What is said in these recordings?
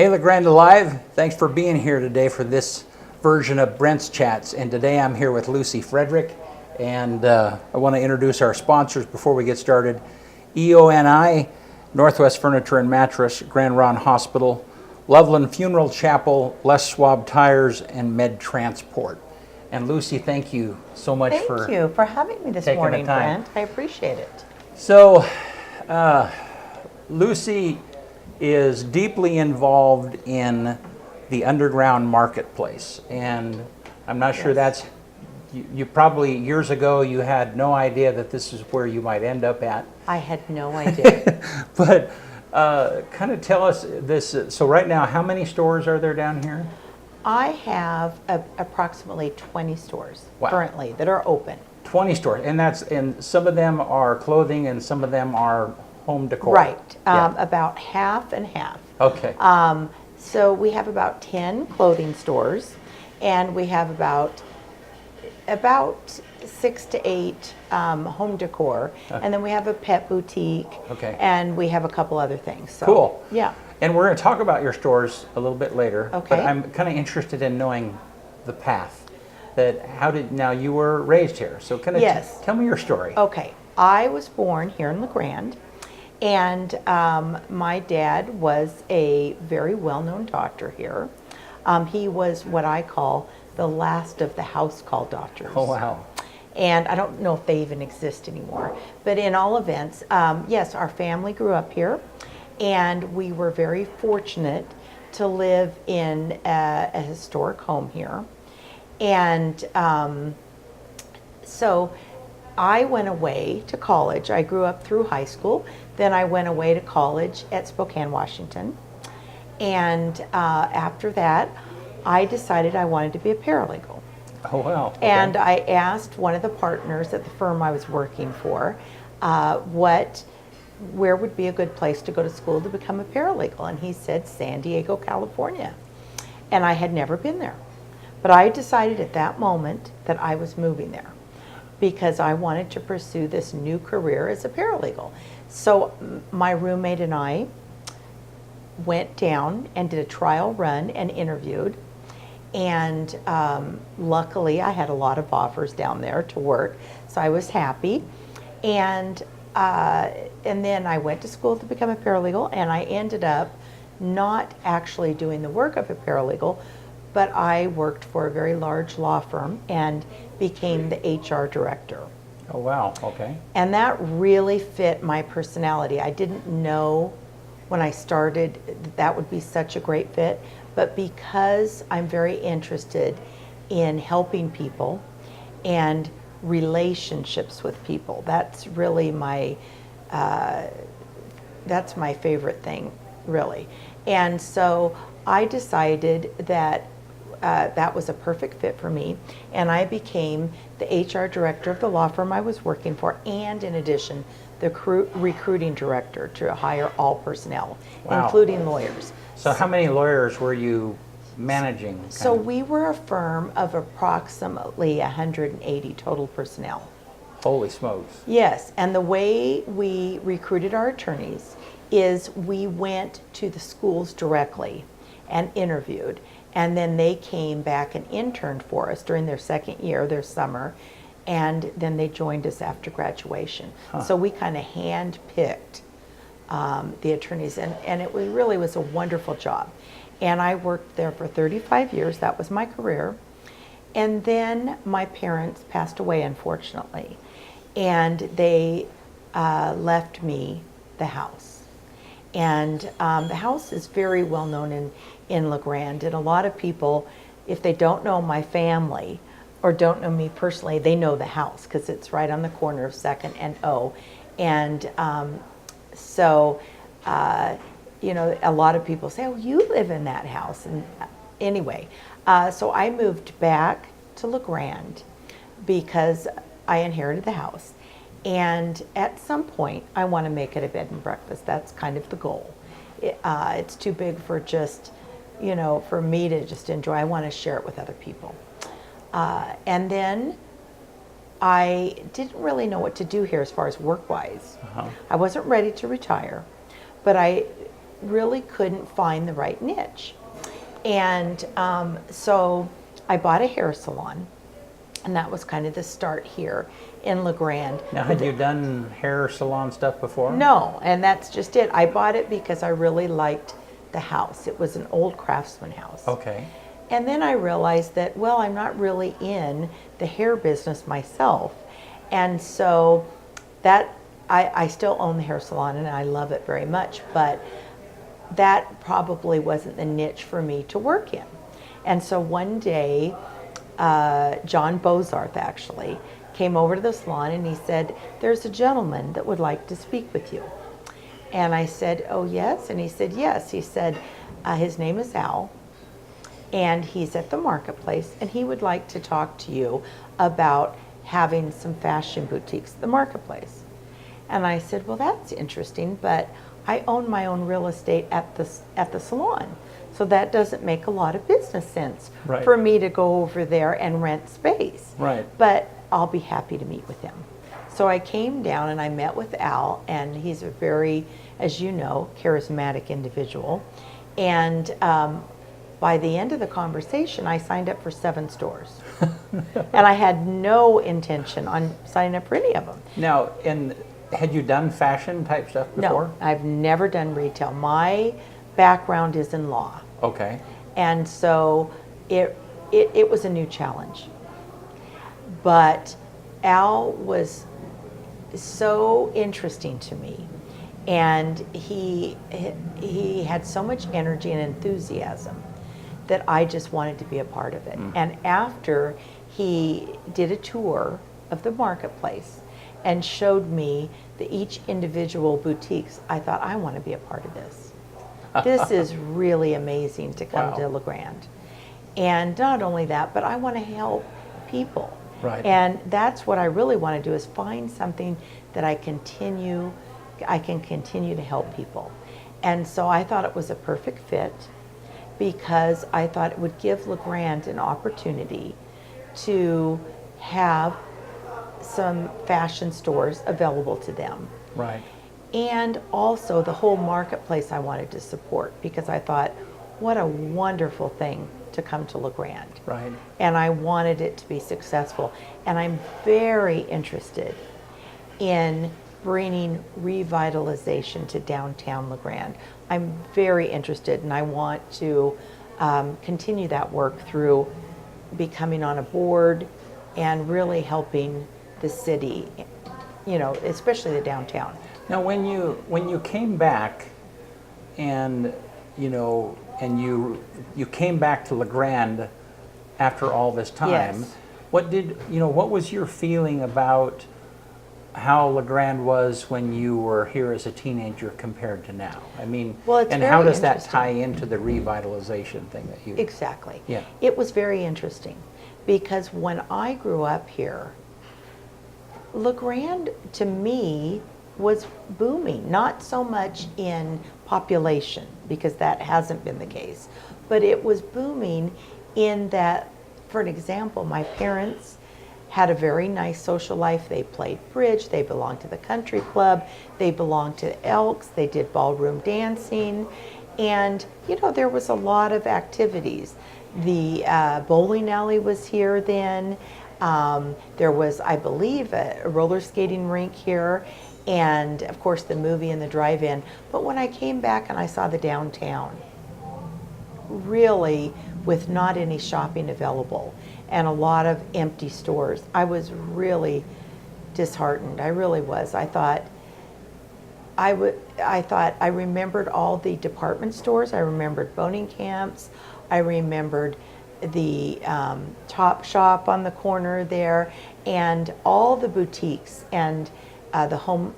Hey LeGrand Alive, thanks for being here today for this version of Brent's Chats. And today I'm here with Lucy Fredrick, and I want to introduce our sponsors before we get started. EONI, Northwest Furniture and Mattress, Grand Ron Hospital, Loveland Funeral Chapel, Les Schwab Tires, and Med Transport. And Lucy, thank you so much Thank you for having me this taking morning, the time. Brent. I appreciate it. So, Lucy is deeply involved in the underground marketplace, and I'm not sure that's, you probably years ago you had no idea that this is where you might end up at. I had no idea. But kind of tell us this, so right now how many stores are there down here? I have approximately 20 stores Wow. currently that are open. 20 stores, and some of them are clothing and some of them are home decor. Right, Yeah. about half and half. Okay. So we have about 10 clothing stores, and we have about 6 to 8 home decor, and then we have a pet boutique, Okay. and we have a couple other things. So, Cool. Yeah. And we're going to talk about your stores a little bit later. Okay. But I'm kind of interested in knowing the path. Now you were raised here, so kind of Yes. tell me your story. Okay, I was born here in LeGrand, and my dad was a very well-known doctor here. He was what I call the last of the house call doctors. Oh, wow. And I don't know if they even exist anymore. But in all events, yes, our family grew up here, and we were very fortunate to live in a historic home here. And so I went away to college. I grew up through high school. Then I went away to college at Spokane, Washington. And after that, I decided I wanted to be a paralegal. Oh, wow. Okay. And I asked one of the partners at the firm I was working for where would be a good place to go to school to become a paralegal. And he said San Diego, California. And I had never been there. But I decided at that moment that I was moving there because I wanted to pursue this new career as a paralegal. So my roommate and I went down and did a trial run and interviewed. And luckily I had a lot of offers down there to work, so I was happy. And then I went to school to become a paralegal, and I ended up not actually doing the work of a paralegal, but I worked for a very large law firm and became the HR director. Oh, wow. Okay. And that really fit my personality. I didn't know when I started that would be such a great fit, but because I'm very interested in helping people and relationships with people, that's really that's my favorite thing, really. And so I decided that that was a perfect fit for me, and I became the HR director of the law firm I was working for, and in addition, the recruiting director to hire all personnel, Wow. including lawyers. So how many lawyers were you managing? So we were a firm of approximately 180 total personnel. Holy smokes. Yes, and the way we recruited our attorneys is we went to the schools directly and interviewed, and then they came back and interned for us during their second year, their summer, and then they joined us after graduation. Huh. So we kind of hand-picked the attorneys, and it really was a wonderful job. And I worked there for 35 years. That was my career. And then my parents passed away, unfortunately, and they left me the house. And the house is very well known in LeGrand, and a lot of people, if they don't know my family or don't know me personally, they know the house because it's right on the corner of 2nd and O. And you know, a lot of people say, oh, you live in that house. And anyway, so I moved back to LeGrand because I inherited the house. And at some point, I want to make it a bed and breakfast. That's kind of the goal. It's too big for just, you know, for me to just enjoy. I want to share it with other people. And then I didn't really know what to do here as far as work-wise. I wasn't ready to retire, but I really couldn't find the right niche. And so I bought a hair salon, and that was kind of the start here in La Grande. Now, had you done hair salon stuff before? No, and that's just it. I bought it because I really liked the house. It was an old craftsman house. Okay. And then I realized that, well, I'm not really in the hair business myself. And so that I still own the hair salon and I love it very much, but that probably wasn't the niche for me to work in. And so one day, John Bozarth actually came over to the salon and he said, there's a gentleman that would like to speak with you. And I said, oh yes? And he said, yes. He said, his name is Al, and he's at the marketplace, and he would like to talk to you about having some fashion boutiques at the marketplace. And I said, well, that's interesting, but I own my own real estate at the salon. So that doesn't make a lot of business sense Right. for me to go over there and rent space. Right. But I'll be happy to meet with him. So I came down and I met with Al, and he's a very, as you know, charismatic individual. And by the end of the conversation, I signed up for 7 stores. And I had no intention on signing up for any of them. Now, had you done fashion type stuff before? No, I've never done retail. My background is in law. Okay. And so it was a new challenge. But Al was so interesting to me. And he had so much energy and enthusiasm that I just wanted to be a part of it. And after he did a tour of the marketplace and showed me each individual boutiques, I thought, I want to be a part of this. This is really amazing to come Wow. to La Grande. And not only that, but I want to help people. Right. And that's what I really want to do, is find something that I can continue to help people. And so I thought it was a perfect fit, because I thought it would give La Grande an opportunity to have some fashion stores available to them. Right. And also the whole marketplace I wanted to support, because I thought, what a wonderful thing to come to La Grande. Right. And I wanted it to be successful. And I'm very interested in bringing revitalization to downtown La Grande. I'm very interested, and I want to continue that work through becoming on a board and really helping the city, especially the downtown. Now, when you came back, and you came back to La Grande after all this time, Yes. what was your feeling about how La Grande was when you were here as a teenager compared to now? I mean, Well, it's and how very does that interesting. tie into the revitalization thing that you? Exactly. Yeah. It was very interesting, because when I grew up here, La Grande to me was booming, not so much in population, because that hasn't been the case, but it was booming in that, for an example, my parents had a very nice social life. They played bridge, they belonged to the country club, they belonged to Elks, they did ballroom dancing, and there was a lot of activities. The bowling alley was here then. There was, I believe, a roller skating rink here, and of course the movie and the drive-in. But when I came back and I saw the downtown, really with not any shopping available and a lot of empty stores, I was really disheartened. I really was. I remembered all the department stores. I remembered boating camps. I remembered the Top Shop on the corner there, and all the boutiques, and the home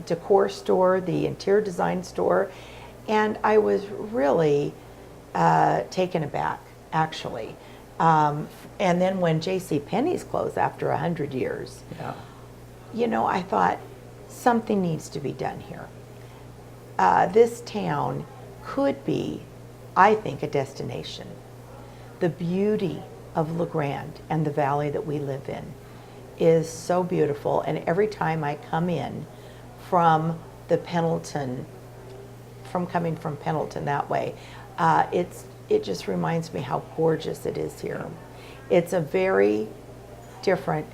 decor store, the interior design store, and I was really taken aback, actually. And then when J.C. Penney's closed after 100 years, Yeah. I thought something needs to be done here. This town could be, I think, a destination. The beauty of La Grande and the valley that we live in is so beautiful, and every time I come in from the Pendleton from coming from Pendleton that way, it just reminds me how gorgeous it is here. It's a very different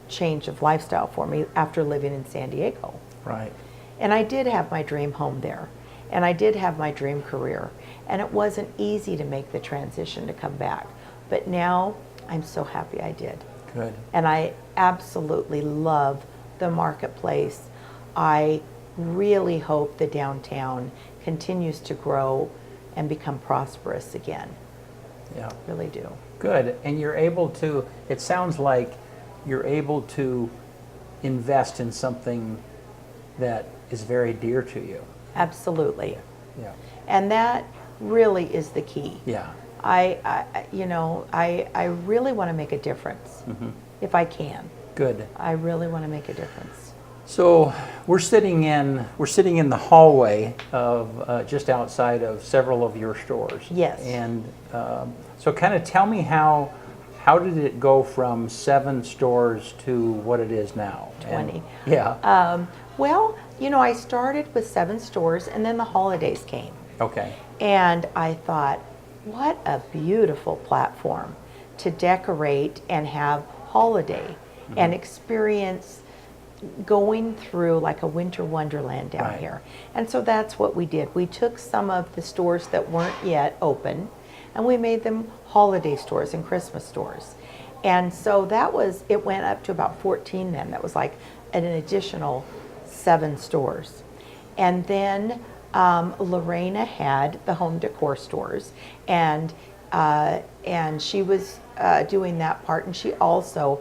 change of lifestyle for me after living in San Diego. Right. And I did have my dream home there, and I did have my dream career, and it wasn't easy to make the transition to come back. But now I'm so happy I did. Good. And I absolutely love the marketplace. I really hope the downtown continues to grow and become prosperous again. Yeah. Really do. Good. And you're able to, it sounds like you're able to invest in something that is very dear to you. Absolutely. Yeah. And that really is the key. Yeah. I really want to make a difference if I can. Good. I really want to make a difference. So we're sitting in the hallway of just outside of several of your stores. Yes. And so kind of tell me how did it go from 7 stores to what it is now? 20. Yeah. Well, I started with 7 stores, and then the holidays came. Okay. And I thought, what a beautiful platform to decorate and have holiday and experience going through like a winter wonderland down Right. here. And so that's what we did. We took some of the stores that weren't yet open, and we made them holiday stores and Christmas stores. And so it went up to about 14 then. That was like an additional 7 stores. And then Lorena had the home decor stores, and she was doing that part, and she also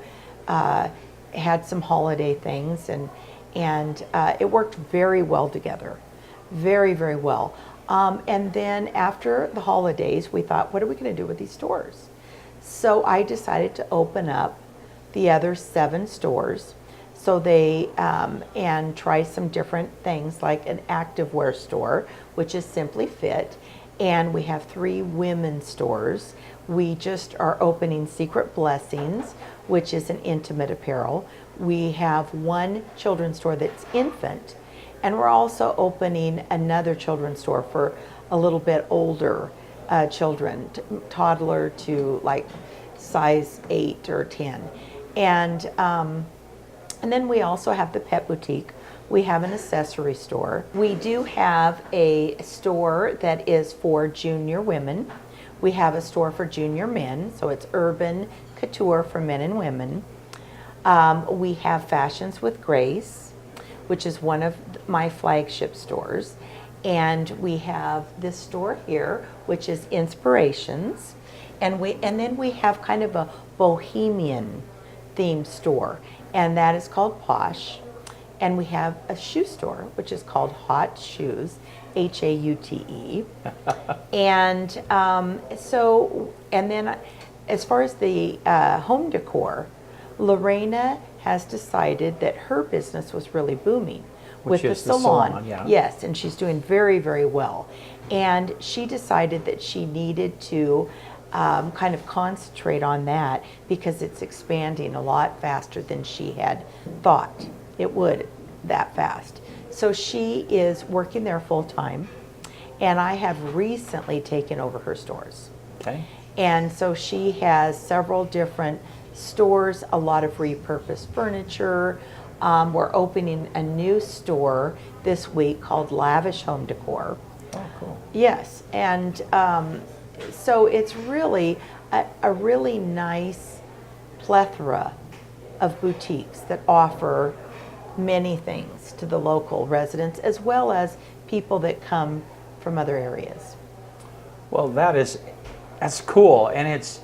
had some holiday things, and it worked very well together, very, very well. And then after the holidays, we thought, what are we going to do with these stores? So I decided to open up the other 7 stores. So and try some different things like an activewear store, which is Simply Fit. And we have 3 women's stores. We just are opening Secret Blessings, which is an intimate apparel. We have 1 children's store that's infant. And we're also opening another children's store for a little bit older children, toddler to like size 8 or 10. And then we also have the pet boutique. We have an accessory store. We do have a store that is for junior women. We have a store for junior men, so it's urban couture for men and women. We have Fashions with Grace, which is one of my flagship stores. And we have this store here, which is Inspirations. And then we have kind of a bohemian themed store, and that is called Posh. And we have a shoe store, which is called Hot Shoes, Haute. And and then as far as the home decor, Lorena has decided that her business was really booming with the salon. Yeah. Yes, and she's doing very, very well. And she decided that she needed to kind of concentrate on that because it's expanding a lot faster than she had thought it would that fast. So she is working there full time, and I have recently taken over her stores. Okay. And so she has several different stores, a lot of repurposed furniture. We're opening a new store this week called Lavish Home Decor. Oh, cool. Yes, and so it's really a really nice plethora of boutiques that offer many things to the local residents as well as people that come from other areas. Well, that's cool, and it's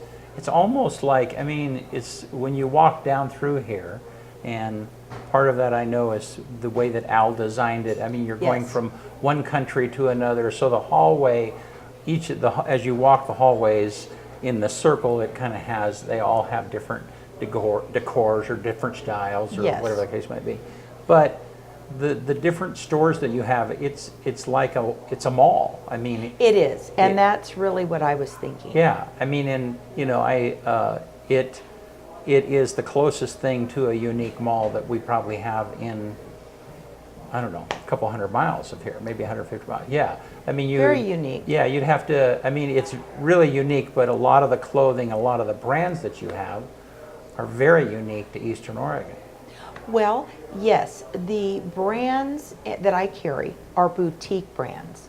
almost like, I mean, it's when you walk down through here, and part of that I know is the way that Al designed it. I mean, you're going Yes. from one country to another, so the hallway, as you walk the hallways in the circle, it kind of they all have different decors or different styles or Yes. whatever the case might be. But the different stores that you have, it's like it's a mall. I mean, It is, and that's really what I was thinking. yeah. I mean, and it is the closest thing to a unique mall that we probably have in I don't know, a couple hundred miles of here, maybe 150 miles. Yeah, I mean, Very unique. Yeah, you'd have to. I mean, it's really unique, but a lot of the clothing, a lot of the brands that you have, are very unique to Eastern Oregon. Well, yes, the brands that I carry are boutique brands.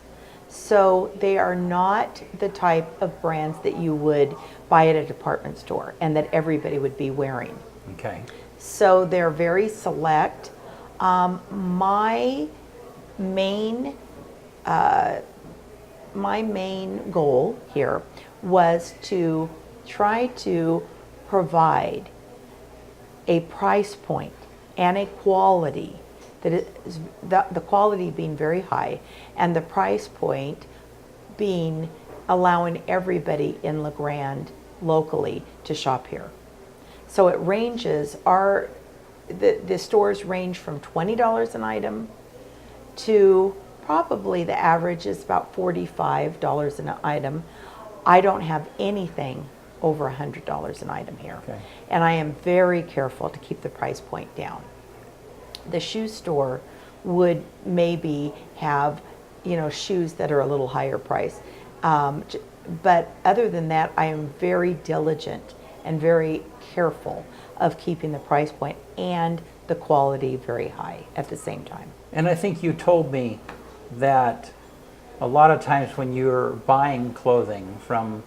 So they are not the type of brands that you would buy at a department store and that everybody would be wearing. Okay. So they're very select. My main goal here was to try to provide a price point and a quality that is the quality being very high and the price point being allowing everybody in La Grande locally to shop here. So it ranges, the stores range from $20 an item to probably the average is about $45 an item. I don't have anything over $100 an item here. Okay. And I am very careful to keep the price point down. The shoe store would maybe have, shoes that are a little higher price. But other than that, I am very diligent and very careful of keeping the price point and the quality very high at the same time. And I think you told me that a lot of times when you're buying clothing from,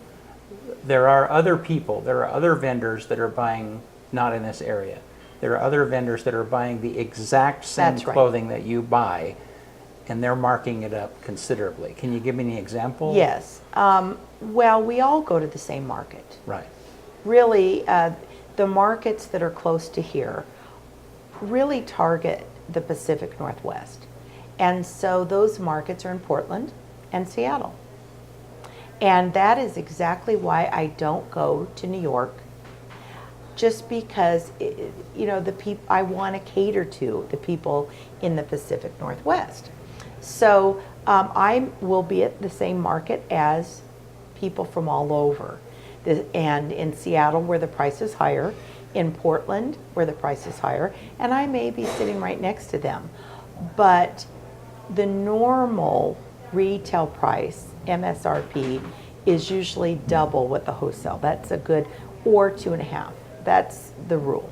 there are other people, there are other vendors that are buying not in this area. There are other vendors that are buying the exact same That's right. clothing that you buy, and they're marking it up considerably. Can you give me an example? Yes. Well, we all go to the same market. Right. Really, the markets that are close to here really target the Pacific Northwest. And so those markets are in Portland and Seattle. And that is exactly why I don't go to New York, just because I want to cater to the people in the Pacific Northwest. So I will be at the same market as people from all over. And in Seattle, where the price is higher, in Portland, where the price is higher, and I may be sitting right next to them. But the normal retail price, MSRP, is usually double what the wholesale. That's a good, or 2.5. That's the rule.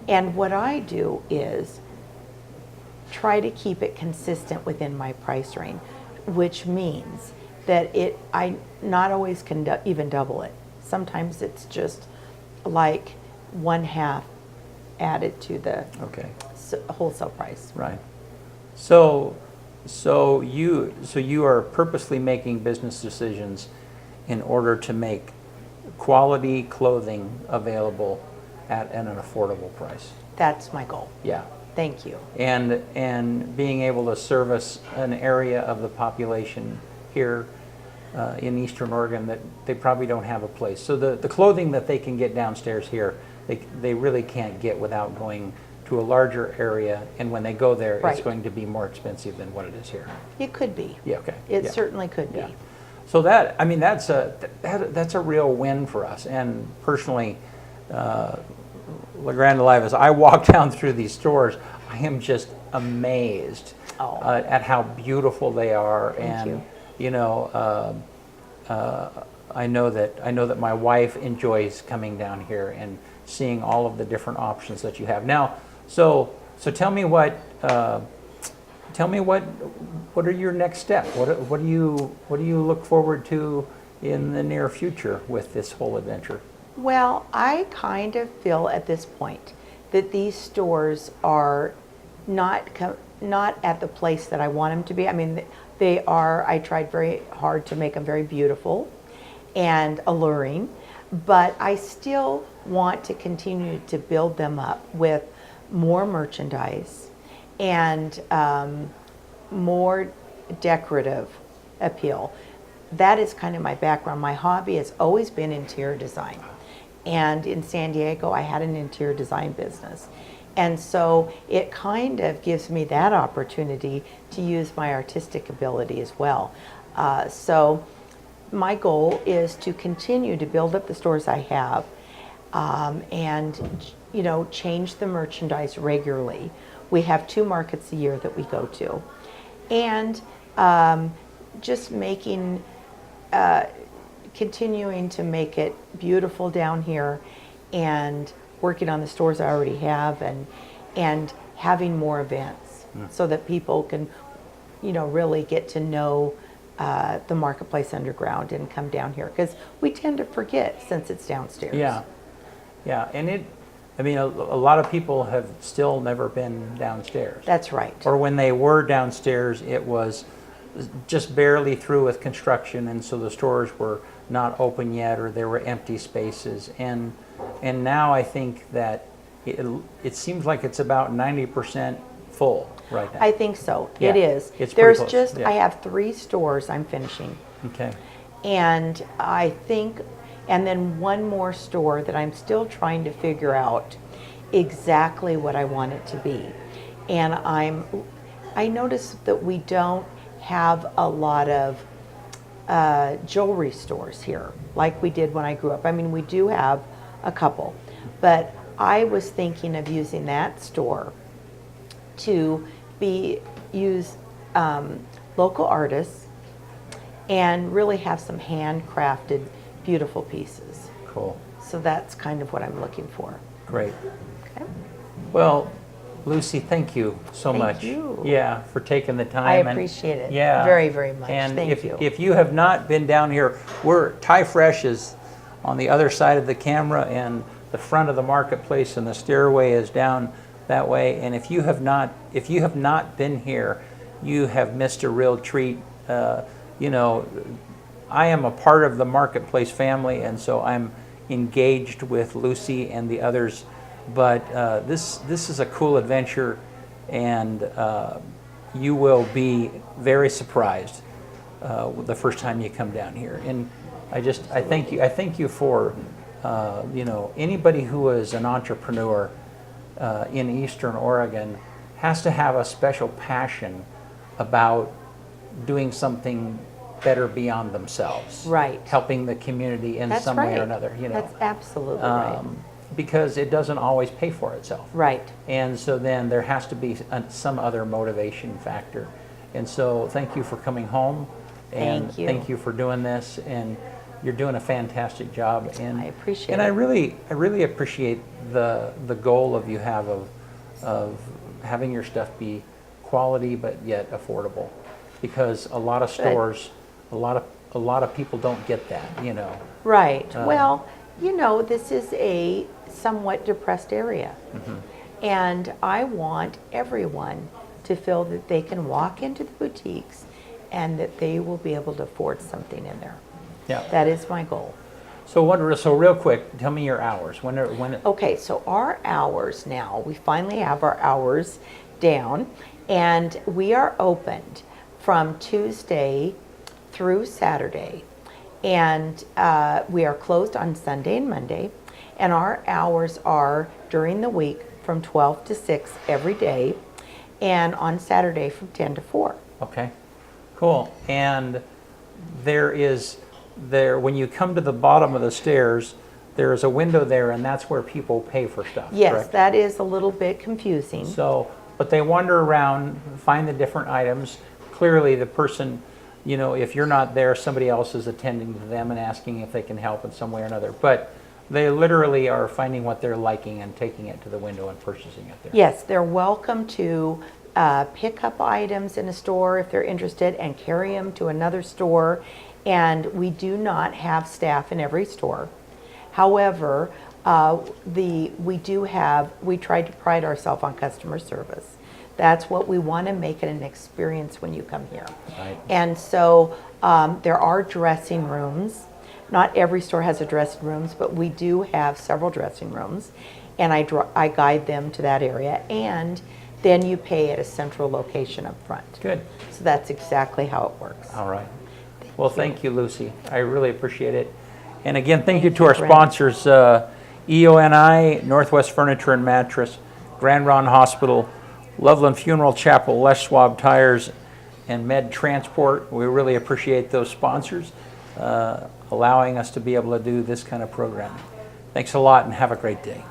And what I do is try to keep it consistent within my price range, which means that I not always can even double it. Sometimes it's just like 1/2 added to the wholesale price. Right. So you are purposely making business decisions in order to make quality clothing available at an affordable price. That's my goal. Yeah. Thank you. And being able to service an area of the population here in Eastern Oregon that they probably don't have a place. So the clothing that they can get downstairs here, they really can't get without going to a larger area, and when they go there, Right. it's going to be more expensive than what it is here. It could be. Yeah, okay. It Yeah. certainly could be. Yeah. So that's a real win for us. And personally, La Grande Alive, as I walk down through these stores, I am just amazed at how beautiful they are. Thank you. I know that my wife enjoys coming down here and seeing all of the different options that you have now. So tell me what are your next steps? What do you look forward to in the near future with this whole adventure? Well, I kind of feel at this point that these stores are not at the place that I want them to be. I mean, they are. I tried very hard to make them very beautiful and alluring, but I still want to continue to build them up with more merchandise and more decorative appeal. That is kind of my background. My hobby has always been interior design. And in San Diego, I had an interior design business. And so it kind of gives me that opportunity to use my artistic ability as well. So my goal is to continue to build up the stores I have and change the merchandise regularly We have 2 markets a year that we go to. And just making, continuing to make it beautiful down here, and working on the stores I already have, and having more events so that people can, you know, really get to know the Marketplace Underground and come down here, because we tend to forget since it's downstairs. Yeah, yeah, and I mean, a lot of people have still never been downstairs. That's right. Or when they were downstairs, it was just barely through with construction, and so the stores were not open yet, or there were empty spaces. And now I think that it seems like it's about 90% full right now. I think so. Yeah, It is. it's pretty There's close, just, yeah. I have 3 stores I'm finishing. Okay. And I think, and then 1 more store that I'm still trying to figure out exactly what I want it to be. And I noticed that we don't have a lot of jewelry stores here like we did when I grew up. I mean, we do have a couple, but I was thinking of using that store to use local artists and really have some handcrafted beautiful pieces. Cool. So that's kind of what I'm looking for. Great. Okay. Well, Lucy, thank you so Thank much. you. Yeah, for taking the time. I and- appreciate it Yeah. very, very much. And Thank you. if you have not been down here, Thai Fresh is on the other side of the camera, and the front of the marketplace, and the stairway is down that way. And if you have not been here, you have missed a real treat. You know, I am a part of the marketplace family, and so I'm engaged with Lucy and the others. But this is a cool adventure, and you will be very surprised the first time you come down here. And I thank you. I thank you for you know, anybody who is an entrepreneur in Eastern Oregon has to have a special passion about doing something better beyond themselves. Right. Helping the community in That's some right. way or another. You know. That's absolutely right. Because it doesn't always pay for itself. Right. And so then there has to be some other motivation factor. And so thank you for coming home. And Thank you. Thank you for doing this. And you're doing a fantastic job. And I appreciate and it. I really appreciate the goal of you have of having your stuff be quality but yet affordable. Because a lot of stores, a lot of people don't get that, you know. Right. Well, you know, this is a somewhat depressed area. And I want everyone to feel that they can walk into the boutiques and that they will be able to afford something in there. Yeah. That is my goal. So real quick, tell me your hours. When Okay, so our hours now, we finally have our hours down, and we are opened from Tuesday through Saturday. And we are closed on Sunday and Monday. And our hours are during the week from 12 to 6 every day, and on Saturday from 10 to 4. Okay, cool. And when you come to the bottom of the stairs, there is a window there, and that's where people pay for stuff. Yes, correct? that is a little bit confusing. So, but they wander around, find the different items. Clearly, the person, you know, if you're not there, somebody else is attending to them and asking if they can help in some way or another. But they literally are finding what they're liking and taking it to the window and purchasing it there. Yes, they're welcome to pick up items in a store if they're interested and carry them to another store. And we do not have staff in every store. However, we try to pride ourselves on customer service. That's what we want to make it an experience when you come here. Right. And so there are dressing rooms. Not every store has a dressing rooms, but we do have several dressing rooms. And I guide them to that area. And then you pay at a central location up front. Good. So that's exactly how it works. All right. Well, thank you, Lucy. I really appreciate it. And again, thank you to you, our Brent. sponsors, EONI, Northwest Furniture and Mattress, Grand Ron Hospital, Loveland Funeral Chapel, Les Schwab Tires, and Med Transport. We really appreciate those sponsors allowing us to be able to do this kind of programming. Thanks a lot and have a great day.